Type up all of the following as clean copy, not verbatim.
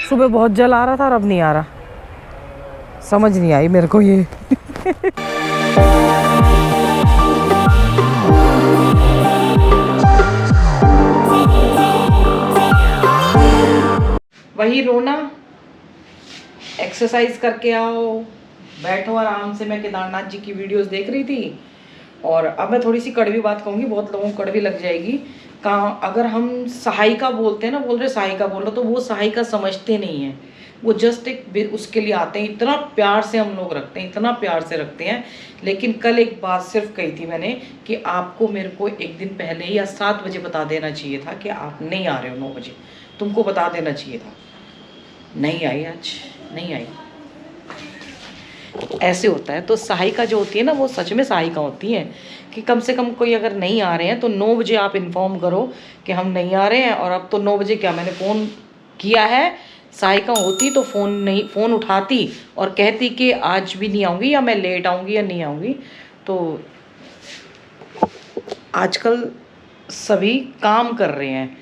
सुबह बहुत जल आ रहा था और अब नहीं आ रहा, समझ नहीं आई मेरे को ये। वही रोना, एक्सरसाइज करके आओ, बैठो आराम से। मैं केदारनाथ जी की वीडियोस देख रही थी और अब मैं थोड़ी सी कड़वी बात कहूँगी, बहुत लोगों को कड़वी लग जाएगी। अगर हम सहायिका बोलते हैं ना, बोल रहे सहायिका बोल रहे, तो वो सहायिका समझते नहीं है। वो जस्ट एक उसके लिए आते हैं। इतना प्यार से हम लोग रखते हैं, इतना प्यार से रखते हैं। लेकिन कल एक बात सिर्फ कही थी मैंने कि आपको मेरे को एक दिन पहले या 7 बजे बता देना चाहिए था कि आप नहीं आ रहे हो 9 बजे, तुमको बता देना चाहिए था। नहीं आई, आज नहीं आई। ऐसे होता है। तो सहायिका जो होती है ना, वो सच में सहायिका होती है कि कम से कम कोई अगर नहीं आ रहे हैं तो 9 बजे आप इन्फॉर्म करो कि हम नहीं आ रहे हैं। और अब तो 9 बजे क्या, मैंने फ़ोन किया है, सहायिका होती तो फ़ोन उठाती और कहती कि आज भी नहीं आऊँगी या मैं लेट आऊँगी या नहीं आऊँगी। तो आजकल सभी काम कर रहे हैं।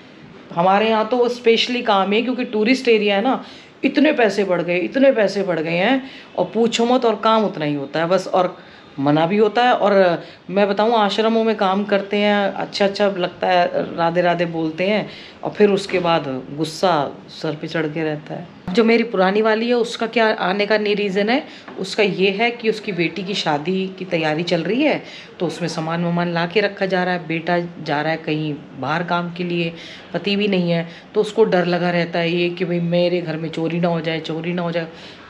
हमारे यहाँ तो स्पेशली काम है क्योंकि टूरिस्ट एरिया है ना, इतने पैसे बढ़ गए, इतने पैसे बढ़ गए हैं और पूछो मत। और काम उतना ही होता है बस, और मना भी होता है। और मैं बताऊँ, आश्रमों में काम करते हैं, अच्छा अच्छा लगता है, राधे राधे बोलते हैं, और फिर उसके बाद गुस्सा सर पे चढ़ के रहता है। जो मेरी पुरानी वाली है, उसका क्या आने का नहीं रीज़न है। उसका ये है कि उसकी बेटी की शादी की तैयारी चल रही है, तो उसमें सामान वामान ला के रखा जा रहा है। बेटा जा रहा है कहीं बाहर काम के लिए, पति भी नहीं है, तो उसको डर लगा रहता है ये कि भाई मेरे घर में चोरी ना हो जाए, चोरी ना हो जाए।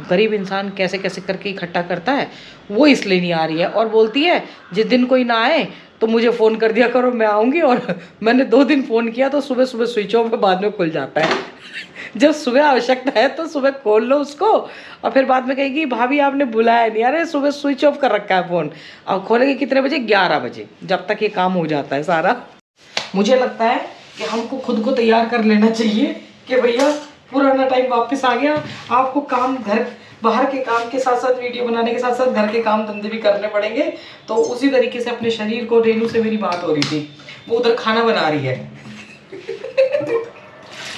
गरीब इंसान कैसे कैसे करके इकट्ठा करता है, वो इसलिए नहीं आ रही है। और बोलती है जिस दिन कोई ना आए तो मुझे फ़ोन कर दिया करो, मैं आऊँगी। और मैंने 2 दिन फ़ोन किया तो सुबह सुबह स्विच ऑफ है, बाद में खुल जाता है। जब सुबह आवश्यकता है तो सुबह खोल लो उसको, और फिर बाद में कहेगी भाभी आपने बुलाया नहीं। अरे सुबह स्विच ऑफ कर रखा है फ़ोन। और खोलेगी कितने बजे? 11 बजे, जब तक ये काम हो जाता है सारा। मुझे लगता है कि हमको खुद को तैयार कर लेना चाहिए कि भैया पुराना टाइम वापस आ गया। आपको काम, घर बाहर के काम के साथ साथ, वीडियो बनाने के साथ साथ घर के काम धंधे भी करने पड़ेंगे। तो उसी तरीके से अपने शरीर को, रेनू से मेरी बात हो रही थी, वो उधर खाना बना रही है।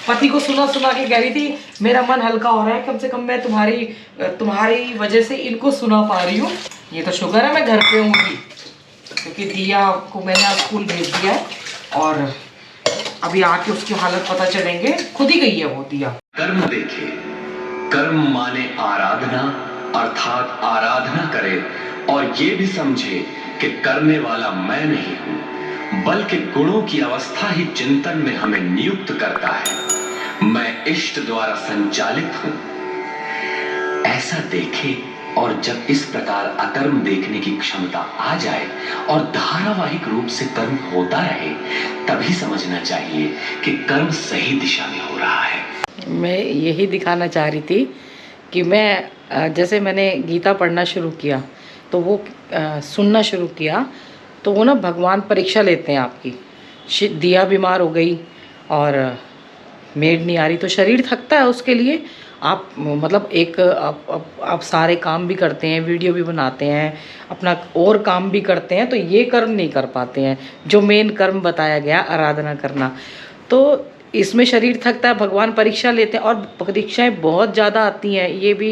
पति को सुना सुना के कह रही थी मेरा मन हल्का हो रहा है, कम से कम मैं तुम्हारी वजह से इनको सुना पा रही हूँ। ये तो शुक्र है मैं घर पे हूँ, क्योंकि दिया को मैंने आज स्कूल भेज दिया है और अभी आके उसकी हालत पता चलेंगे। खुद ही गई है वो दिया। कर्म देखे, कर्म माने आराधना, अर्थात आराधना करे और ये भी समझे कि करने वाला मैं नहीं हूं, बल्कि गुणों की अवस्था ही चिंतन में हमें नियुक्त करता है। मैं इष्ट द्वारा संचालित हूं, ऐसा देखे। और जब इस प्रकार अकर्म देखने की क्षमता आ जाए और धारावाहिक रूप से कर्म होता रहे, तभी समझना चाहिए कि कर्म सही दिशा में हो रहा है। मैं यही दिखाना चाह रही थी कि मैं जैसे मैंने गीता पढ़ना शुरू किया तो वो सुनना शुरू किया, तो वो ना भगवान परीक्षा लेते हैं आपकी। दिया बीमार हो गई और मेड नहीं आ रही, तो शरीर थकता है उसके लिए। आप मतलब एक आप सारे काम भी करते हैं, वीडियो भी बनाते हैं, अपना और काम भी करते हैं, तो ये कर्म नहीं कर पाते हैं जो मेन कर्म बताया गया, आराधना करना। तो इसमें शरीर थकता है, भगवान परीक्षा लेते हैं और परीक्षाएं बहुत ज़्यादा आती हैं। ये भी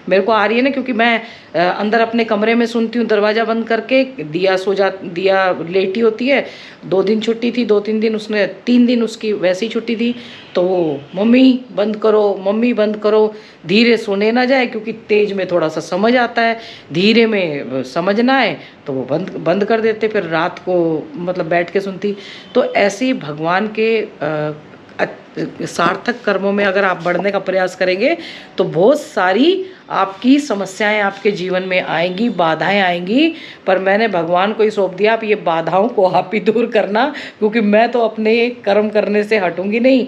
मेरे को आ रही है ना, क्योंकि मैं अंदर अपने कमरे में सुनती हूँ दरवाज़ा बंद करके। दिया लेटी होती है। 2 दिन छुट्टी थी, 2-3 दिन उसने, 3 दिन उसकी वैसी छुट्टी थी, तो वो मम्मी बंद करो, मम्मी बंद करो। धीरे सुने ना जाए क्योंकि तेज में थोड़ा सा समझ आता है, धीरे में समझना है तो वो बंद कर देते। फिर रात को मतलब बैठ के सुनती। तो ऐसे ही भगवान के सार्थक कर्मों में अगर आप बढ़ने का प्रयास करेंगे तो बहुत सारी आपकी समस्याएं आपके जीवन में आएंगी, बाधाएं आएंगी। पर मैंने भगवान को ही सौंप दिया, आप ये बाधाओं को आप ही दूर करना, क्योंकि मैं तो अपने कर्म करने से हटूंगी नहीं।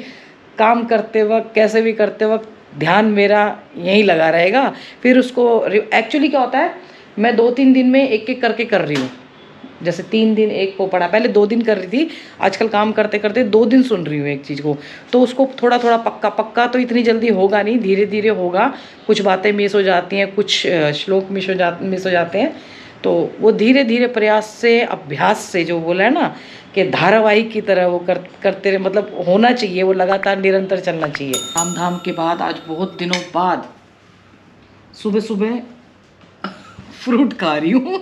काम करते वक्त, कैसे भी करते वक्त ध्यान मेरा यहीं लगा रहेगा। फिर उसको एक्चुअली क्या होता है, मैं 2-3 दिन में एक एक करके कर रही हूँ। जैसे 3 दिन एक को पढ़ा, पहले 2 दिन कर रही थी, आजकल काम करते करते 2 दिन सुन रही हूँ एक चीज़ को। तो उसको थोड़ा थोड़ा पक्का तो इतनी जल्दी होगा नहीं, धीरे धीरे होगा। कुछ बातें मिस हो जाती हैं, कुछ श्लोक मिस हो जाते हैं, तो वो धीरे धीरे प्रयास से, अभ्यास से, जो बोला है ना कि धारावाहिक की तरह वो करते रहे, मतलब होना चाहिए, वो लगातार निरंतर चलना चाहिए। काम धाम के बाद आज बहुत दिनों बाद सुबह सुबह फ्रूट खा रही हूँ।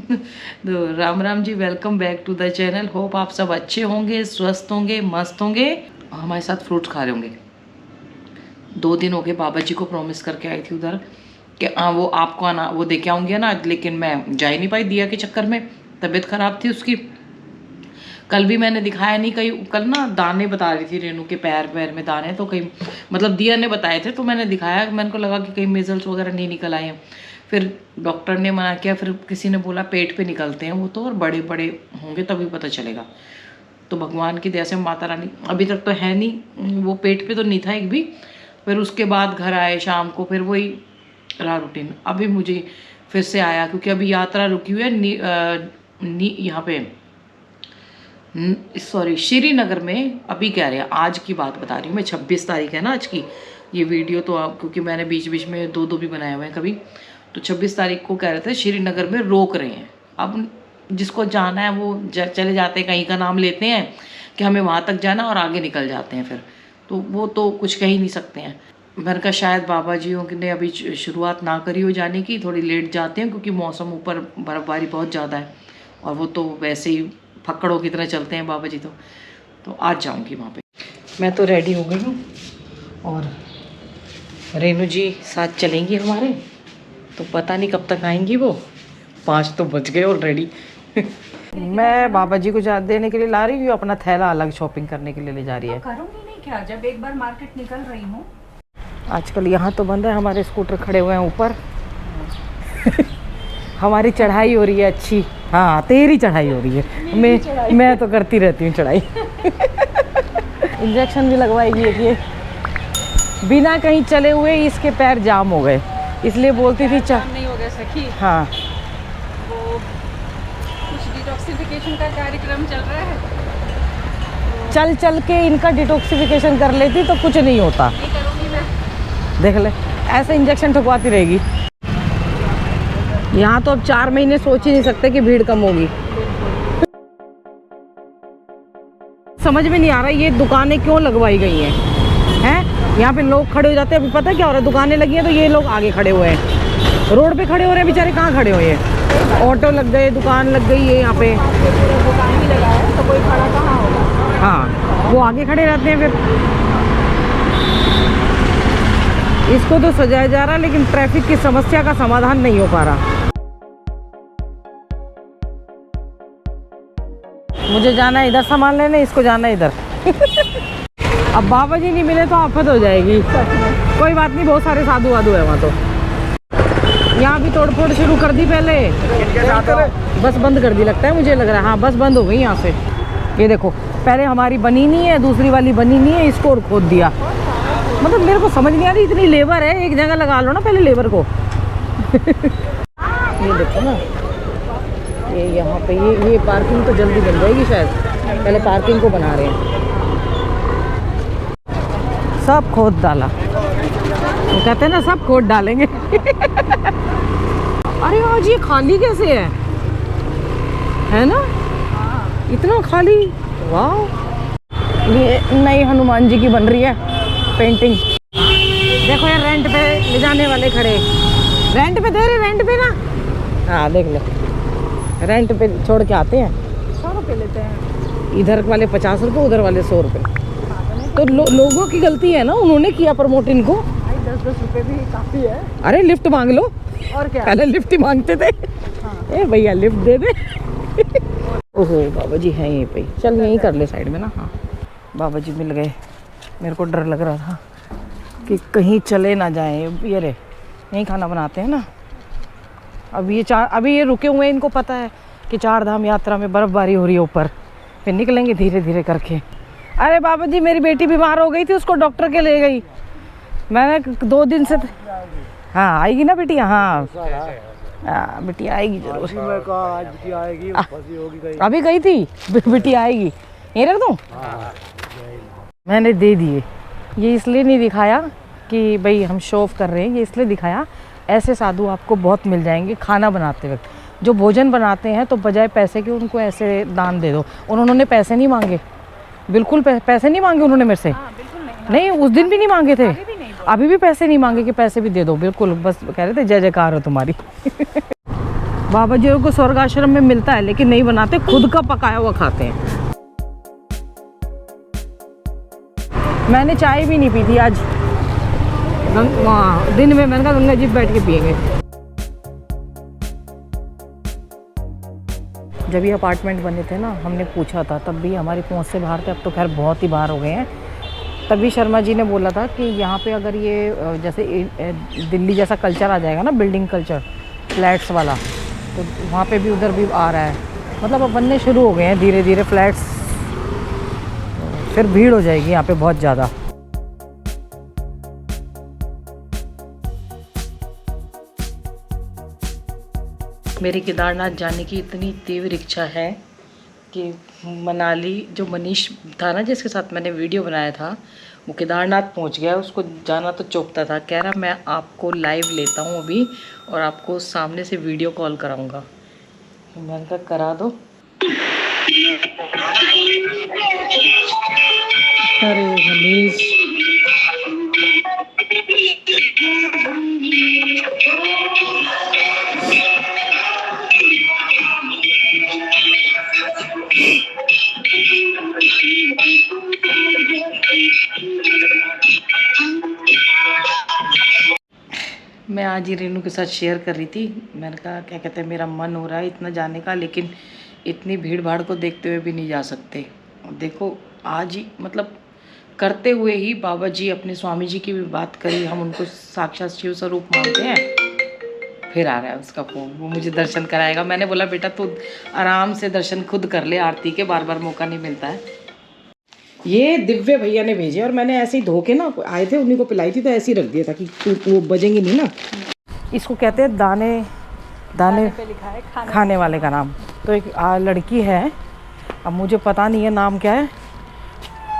तो Ram Ram ji, welcome back to the channel. Hope आप सब अच्छे होंगे, स्वस्थ होंगे, मस्त होंगे, हमारे साथ फ्रूट्स खा रहे होंगे। 2 दिन हो गए, बाबा जी को प्रॉमिस करके आई थी उधर कि वो आपको आना, वो दे के आऊँगी ना, लेकिन मैं जा ही नहीं पाई दिया के चक्कर में, तबीयत ख़राब थी उसकी। कल भी मैंने दिखाया नहीं, कहीं कल ना दाने बता रही थी रेनू के पैर में दाने, तो कहीं मतलब दिया ने बताए थे तो मैंने दिखाया, मैंने को लगा कि कहीं मेजल्स वगैरह नहीं निकल आए हैं। फिर डॉक्टर ने मना किया, फिर किसी ने बोला पेट पे निकलते हैं वो तो, और बड़े बड़े होंगे तभी पता चलेगा। तो भगवान की दया से माता रानी अभी तक तो है नहीं, वो पेट पे तो नहीं था एक भी। फिर उसके बाद घर आए शाम को, फिर वही रहा रूटीन। अभी मुझे फिर से आया क्योंकि अभी यात्रा रुकी हुई है यहाँ पे, सॉरी श्रीनगर में। अभी कह रहे हैं, आज की बात बता रही हूँ मैं, 26 तारीख है ना आज की ये वीडियो, तो आप क्योंकि मैंने बीच बीच में 2 भी बनाए हुए हैं कभी, तो 26 तारीख को कह रहे थे श्रीनगर में रोक रहे हैं। अब जिसको जाना है वो चले जाते हैं, कहीं का नाम लेते हैं कि हमें वहाँ तक जाना और आगे निकल जाते हैं, फिर तो वो तो कुछ कह ही नहीं सकते हैं। मैंने कहा शायद बाबा जी ने अभी शुरुआत ना करी हो जाने की, थोड़ी लेट जाते हैं क्योंकि मौसम ऊपर बर्फ़बारी बहुत ज़्यादा है, और वो तो वैसे ही फक्कड़ों की तरह चलते हैं बाबा जी तो आज जाऊंगी वहाँ पे। मैं तो रेडी हो गई हूँ और रेनू जी साथ चलेंगी हमारे, तो पता नहीं कब तक आएंगी वो, 5 तो बज गए ऑलरेडी। मैं बाबा जी को देने के लिए ला रही हूँ, अपना थैला अलग शॉपिंग करने के लिए ले जा रही है। करूँगी नहीं क्या, जब एक बार मार्केट निकल रही हूँ। आजकल यहाँ तो बंद है, हमारे स्कूटर खड़े हुए हैं ऊपर। हमारी चढ़ाई हो रही है अच्छी, हाँ तेरी चढ़ाई हो रही है, मैं तो करती रहती हूँ चढ़ाई। इंजेक्शन भी लगवाएगी ये, बिना कहीं चले हुए इसके पैर जाम हो गए, इसलिए बोलती थी जाम नहीं हो गए सखी। हाँ, वो कुछ डिटॉक्सिफिकेशन का कार्यक्रम चल रहा है, चल चल के इनका डिटॉक्सिफिकेशन कर लेती तो कुछ नहीं होता। नहीं करूँगी मैं, देख ले, ऐसे इंजेक्शन ठुकवाती रहेगी। यहाँ तो अब 4 महीने सोच ही नहीं सकते कि भीड़ कम होगी। समझ में नहीं आ रहा ये दुकानें क्यों लगवाई गई हैं? यहाँ पे लोग खड़े हो जाते हैं। अभी पता क्या हो रहा है, दुकानें लगी हैं तो ये लोग आगे खड़े हुए हैं, रोड पे खड़े हो रहे हैं बेचारे। कहाँ खड़े हुए हैं? ऑटो लग गए, दुकान लग गई है यहाँ पे, दुकान भी लगा है तो कोई खड़ा कहाँ होगा? हाँ, वो आगे खड़े रहते हैं। फिर इसको तो सजाया जा रहा है, लेकिन ट्रैफिक की समस्या का समाधान नहीं हो पा रहा। मुझे जाना है इधर सामान लेने, इसको जाना है इधर। अब बाबा जी नहीं मिले तो आफत हो जाएगी। कोई बात नहीं, बहुत सारे साधु वाधु है वहाँ तो। यहाँ भी तोड़ फोड़ शुरू कर दी पहले, बस बंद कर दी लगता है, मुझे लग रहा है। हाँ, बस बंद हो गई यहाँ से। ये देखो, पहले हमारी बनी नहीं है, दूसरी वाली बनी नहीं है, इसको और खोद दिया। मतलब मेरे को समझ नहीं आ रही, इतनी लेबर है, एक जगह लगा लो ना पहले लेबर को। ये देखो ना, ये यहाँ पे ये पार्किंग तो जल्दी बन जाएगी शायद, पहले पार्किंग को बना रहे हैं। सब खोद डाला, वो कहते हैं ना सब खोद डालेंगे। अरे आज ये खाली कैसे है ना, इतना खाली। वाह, ये नई हनुमान जी की बन रही है पेंटिंग। देखो यार, रेंट पे ले जाने वाले खड़े, रेंट पे दे रहे, रेंट पे ना। हाँ देख लो, रेंट पे छोड़ के आते हैं, 100 रुपये लेते हैं। इधर वाले 50 रुपये, उधर वाले 100 रुपये। तो लोगों की गलती है ना, उन्होंने किया प्रमोट इनको। 10-10 रुपये भी काफ़ी है। अरे लिफ्ट मांग लो, और क्या, पहले लिफ्ट ही मांगते थे। ए भैया लिफ्ट दे दे। ओहो, बाबा जी हैं यहीं पे, चल यहीं कर ले साइड में ना। हाँ, बाबा जी मिल गए। मेरे को डर लग रहा था कि कहीं चले ना जाएं। ये रे, यहीं खाना बनाते हैं ना। अभी ये रुके हुए हैं, इनको पता है कि 4 धाम यात्रा में बर्फ़बारी हो रही है ऊपर, फिर निकलेंगे धीरे धीरे करके। अरे बाबा जी, मेरी बेटी बीमार हो गई थी, उसको डॉक्टर के ले गई मैंने 2 दिन से। हाँ आएगी ना बिटिया, हाँ बिटिया आएगी जरूर। अभी गई थी, बिटिया आएगी। यहीं रख दूँ? मैंने दे दिए। ये इसलिए नहीं दिखाया कि भाई हम शो ऑफ कर रहे हैं, ये इसलिए दिखाया ऐसे साधु आपको बहुत मिल जाएंगे खाना बनाते वक्त। जो भोजन बनाते हैं तो बजाय पैसे के उनको ऐसे दान दे दो। उन्होंने पैसे नहीं मांगे, बिल्कुल पैसे नहीं मांगे उन्होंने मेरे से। हाँ, बिल्कुल नहीं। नहीं, उस दिन भी नहीं मांगे थे, अभी भी नहीं बोला। अभी भी पैसे नहीं मांगे कि पैसे भी दे दो, बिल्कुल बस कह रहे थे जय जयकार हो तुम्हारी। बाबा जी को स्वर्ग आश्रम में मिलता है लेकिन नहीं बनाते, खुद का पकाया हुआ खाते हैं। मैंने चाय भी नहीं पी थी आज वहाँ दिन में, मैंने कहा गंगा जी बैठ के पियेंगे। जब ये अपार्टमेंट बने थे ना, हमने पूछा था, तब भी हमारी पहुँच से बाहर थे, अब तो खैर बहुत ही बाहर हो गए हैं। तभी शर्मा जी ने बोला था कि यहाँ पे अगर ये जैसे दिल्ली जैसा कल्चर आ जाएगा ना, बिल्डिंग कल्चर फ्लैट्स वाला, तो वहाँ पे भी उधर भी आ रहा है, मतलब अब बनने शुरू हो गए हैं धीरे धीरे फ्लैट्स, फिर भीड़ हो जाएगी यहाँ पे बहुत ज़्यादा। मेरी केदारनाथ जाने की इतनी तीव्र इच्छा है कि मनाली, जो मनीष था ना जिसके साथ मैंने वीडियो बनाया था, वो केदारनाथ पहुंच गया। उसको जाना तो चौकता था, कह रहा मैं आपको लाइव लेता हूं अभी और आपको सामने से वीडियो कॉल कराऊंगा। मैंने कहा करा दो। अरे मनीष, मैं आज ही रेनू के साथ शेयर कर रही थी, मैंने कहा क्या कहते हैं, मेरा मन हो रहा है इतना जाने का, लेकिन इतनी भीड़ भाड़ को देखते हुए भी नहीं जा सकते। और देखो आज ही मतलब करते हुए ही बाबा जी अपने स्वामी जी की भी बात करी, हम उनको साक्षात शिव स्वरूप मानते हैं। फिर आ रहा है उसका फ़ोन, वो मुझे दर्शन कराएगा। मैंने बोला बेटा तू आराम से दर्शन खुद कर ले, आरती के बार बार मौका नहीं मिलता है। ये दिव्य भैया ने भेजे और मैंने ऐसे ही धो के ना, आए थे उन्हीं को पिलाई थी तो ऐसे ही रख दिया था कि वो बजेंगे नहीं ना। इसको कहते हैं दाने दाने पे लिखा है खाने वाले का नाम। तो एक लड़की है, अब मुझे पता नहीं है नाम क्या है,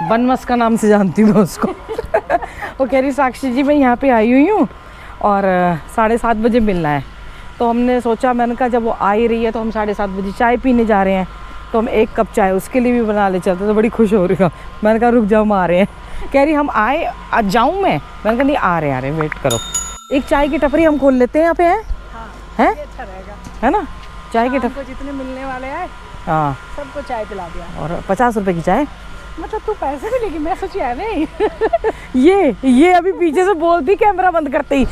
बनमस का नाम से जानती हूँ उसको। वो कह रही साक्षी जी मैं यहाँ पे आई हुई हूँ और 7:30 बजे मिलना है। तो हमने सोचा, मैंने कहा जब वो आ ही रही है तो हम 7:30 बजे चाय पीने जा रहे हैं, तो हम 1 कप चाय उसके लिए भी बना ले चलते। तो बड़ी खुश हो रही हूँ। मैंने कहा रुक जाओ हम आ रहे हैं। कह रही हम आए, आज जाऊँ मैं? मैंने कहा नहीं आ रहे वेट करो। एक चाय की टपरी हम खोल लेते हैं यहाँ पे, है हाँ, है ये अच्छा रहेगा, है ना? चाय की टपरी, जितने मिलने वाले हैं हाँ, सबको चाय पिला दिया। और 50 रुपए की चाय। मतलब तू पैसे भी लेगी? मैं सोची है नहीं। ये अभी पीछे से बोलती कैमरा बंद करते ही।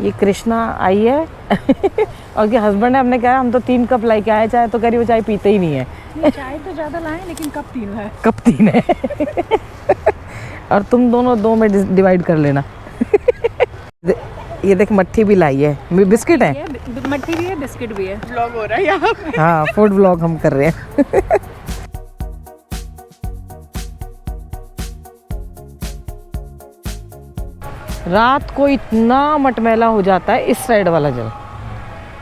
ये कृष्णा आई है और उसके हस्बैंड ने, हमने कहा हम तो 3 कप लेके आए चाय, तो कह रही वो चाय पीते ही नहीं है। चाय तो ज़्यादा लाए लेकिन कप 3 है। कप 3 है। और तुम दोनों 2 में डिवाइड कर लेना। ये देख मट्ठी भी लाई है, बिस्किट है, मट्ठी भी है, बिस्किट भी है। व्लॉग हो रहा है यहाँ पे। हाँ, फूड व्लॉग हम कर रहे हैं। रात को इतना मटमैला हो जाता है इस साइड वाला जल,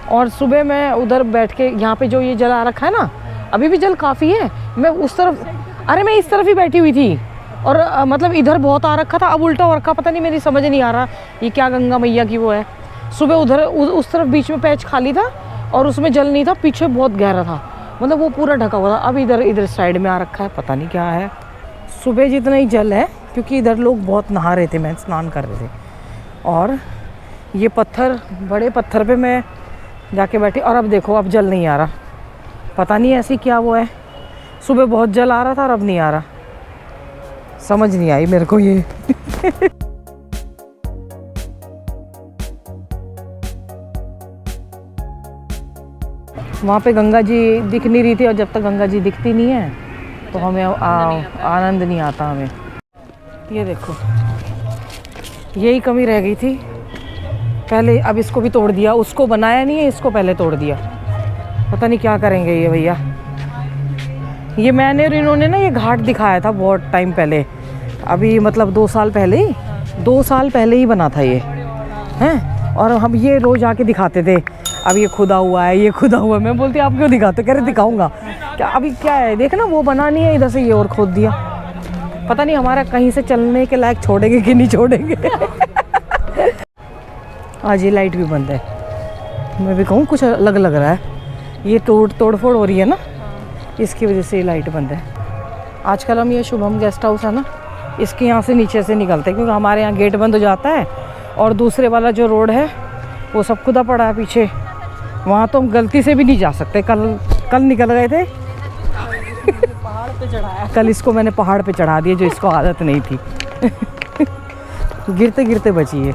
और सुबह मैं उधर बैठ के, यहाँ पे जो ये जल आ रखा है ना, अभी भी जल काफ़ी है। मैं उस तरफ, अरे मैं इस तरफ ही बैठी हुई थी और मतलब इधर बहुत आ रखा था, अब उल्टा हो रखा, पता नहीं मेरी समझ नहीं आ रहा ये क्या गंगा मैया की वो है। सुबह उधर उस तरफ बीच में पैच खाली था और उसमें जल नहीं था, पीछे बहुत गहरा था, मतलब वो पूरा ढका हुआ था। अब इधर साइड में आ रखा है, पता नहीं क्या है। सुबह जितना ही जल है, क्योंकि इधर लोग बहुत नहा रहे थे, मैं स्नान कर रहे थे, और ये पत्थर, बड़े पत्थर पे मैं जाके बैठी, और अब देखो अब जल नहीं आ रहा, पता नहीं ऐसी क्या वो है। सुबह बहुत जल आ रहा था और अब नहीं आ रहा, समझ नहीं आई मेरे को ये। वहाँ पे गंगा जी दिख नहीं रही थी, और जब तक गंगा जी दिखती नहीं है तो हमें आनंद नहीं आता हमें। ये देखो यही कमी रह गई थी पहले, अब इसको भी तोड़ दिया, उसको बनाया नहीं है, इसको पहले तोड़ दिया। पता नहीं क्या करेंगे ये भैया। ये मैंने और इन्होंने ना ये घाट दिखाया था बहुत टाइम पहले, अभी मतलब 2 साल पहले ही, 2 साल पहले ही बना था ये, हैं, और हम ये रोज आके दिखाते थे। अब ये खुदा हुआ है, ये खुदा हुआ है। मैं बोलती आप क्यों दिखाते? कह रहे दिखाऊंगा क्या, अभी क्या है देखना, वो बना नहीं है, इधर से ये और खोद दिया। पता नहीं हमारा कहीं से चलने के लायक छोड़ेंगे कि नहीं छोड़ेंगे। आज ये लाइट भी बंद है, मैं भी कहूँ कुछ अलग लग रहा है। ये तोड़फोड़ हो रही है ना, इसकी वजह से ये लाइट बंद है। आजकल हम ये शुभम गेस्ट हाउस है ना, इसके यहाँ से नीचे से निकलते हैं क्योंकि हमारे यहाँ गेट बंद हो जाता है और दूसरे वाला जो रोड है वो सब खुदा पड़ा है पीछे, वहाँ तो हम गलती से भी नहीं जा सकते। कल निकल गए थे पहाड़ पे चढ़ाया। कल इसको मैंने पहाड़ पे चढ़ा दिया जो इसको आदत नहीं थी। गिरते गिरते बची है।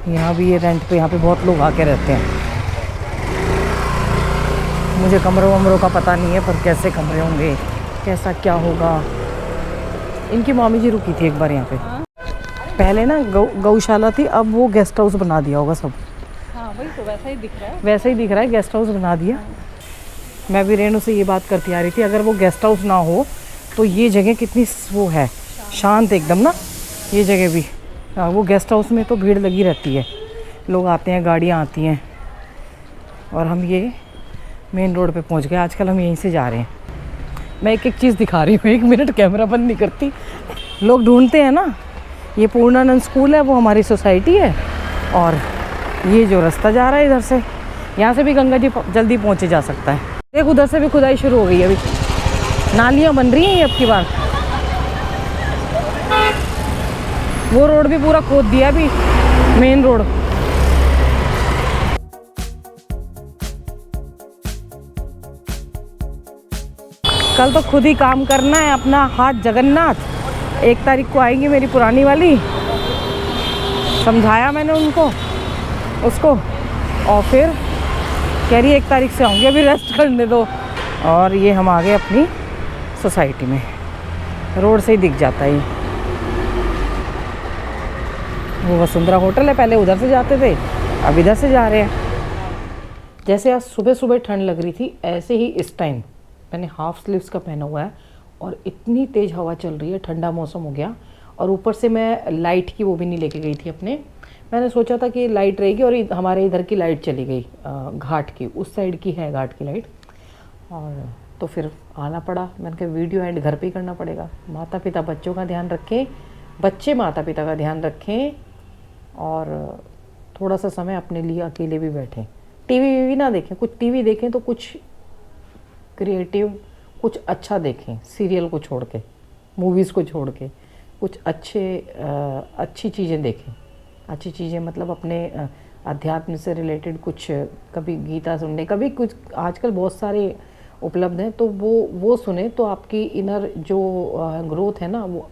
यहाँ भी ये रेंट पे, यहाँ पे बहुत लोग आके रहते हैं। मुझे कमरों वमरों का पता नहीं है, पर कैसे कमरे होंगे, कैसा क्या होगा। इनकी मामी जी रुकी थी एक बार यहाँ पे। पहले ना गौशाला थी, अब वो गेस्ट हाउस बना दिया होगा सब। हाँ वही तो, वैसा ही दिख रहा है। वैसा ही दिख रहा है, गेस्ट हाउस बना दिया। मैं भी रेणु से ये बात करती आ रही थी, अगर वो गेस्ट हाउस ना हो तो ये जगह कितनी वो है, शांत एकदम ना ये जगह भी। वो गेस्ट हाउस में तो भीड़ लगी रहती है, लोग आते हैं, गाड़ियाँ आती हैं। और हम ये मेन रोड पे पहुंच गए। आजकल हम यहीं से जा रहे हैं। मैं एक एक चीज़ दिखा रही हूँ, 1 मिनट कैमरा बंद नहीं करती। लोग ढूंढते हैं ना, ये पूर्णानंद स्कूल है, वो हमारी सोसाइटी है। और ये जो रास्ता जा रहा है इधर से, यहाँ से भी गंगा जी जल्दी पहुँचे जा सकता है। देख उधर से भी खुदाई शुरू हो गई है, अभी नालियाँ बन रही हैं ये अब की बार। वो रोड भी पूरा खोद दिया अभी, मेन रोड। कल तो खुद ही काम करना है अपना, हाथ जगन्नाथ। 1 तारीख को आएंगी मेरी पुरानी वाली, समझाया मैंने उसको, और फिर कह रही है 1 तारीख से आऊँगी, अभी रेस्ट करने दो। और ये हम आ गए अपनी सोसाइटी में, रोड से ही दिख जाता है। वो वसुंधरा होटल है, पहले उधर से जाते थे, अब इधर से जा रहे हैं। जैसे आज सुबह सुबह ठंड लग रही थी, ऐसे ही इस टाइम मैंने हाफ स्लीव्स का पहना हुआ है और इतनी तेज़ हवा चल रही है, ठंडा मौसम हो गया। और ऊपर से मैं लाइट की वो भी नहीं लेके गई थी अपने। मैंने सोचा था कि लाइट रहेगी, और हमारे इधर की लाइट चली गई, घाट की उस साइड की है घाट की लाइट। और तो फिर आना पड़ा। मैंने कहा वीडियो एंड घर पे ही करना पड़ेगा। माता पिता बच्चों का ध्यान रखें, बच्चे माता पिता का ध्यान रखें, और थोड़ा सा समय अपने लिए अकेले भी बैठें। टीवी ना देखें, कुछ टीवी देखें तो कुछ क्रिएटिव, कुछ अच्छा देखें, सीरियल को छोड़ के, मूवीज़ को छोड़ के कुछ अच्छी चीज़ें देखें। अच्छी चीज़ें मतलब अपने अध्यात्म से रिलेटेड कुछ, कभी गीता सुनने, कभी कुछ, आजकल बहुत सारे उपलब्ध हैं, तो वो सुने तो आपकी इनर जो ग्रोथ है ना वो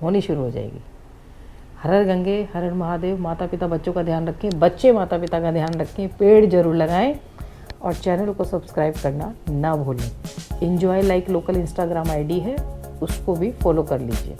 होनी शुरू हो जाएगी। हर हर गंगे, हर हर महादेव। माता पिता बच्चों का ध्यान रखें, बच्चे माता पिता का ध्यान रखें, पेड़ जरूर लगाएं, और चैनल को सब्सक्राइब करना ना भूलें। Enjoy like local Instagram ID है, उसको भी फॉलो कर लीजिए।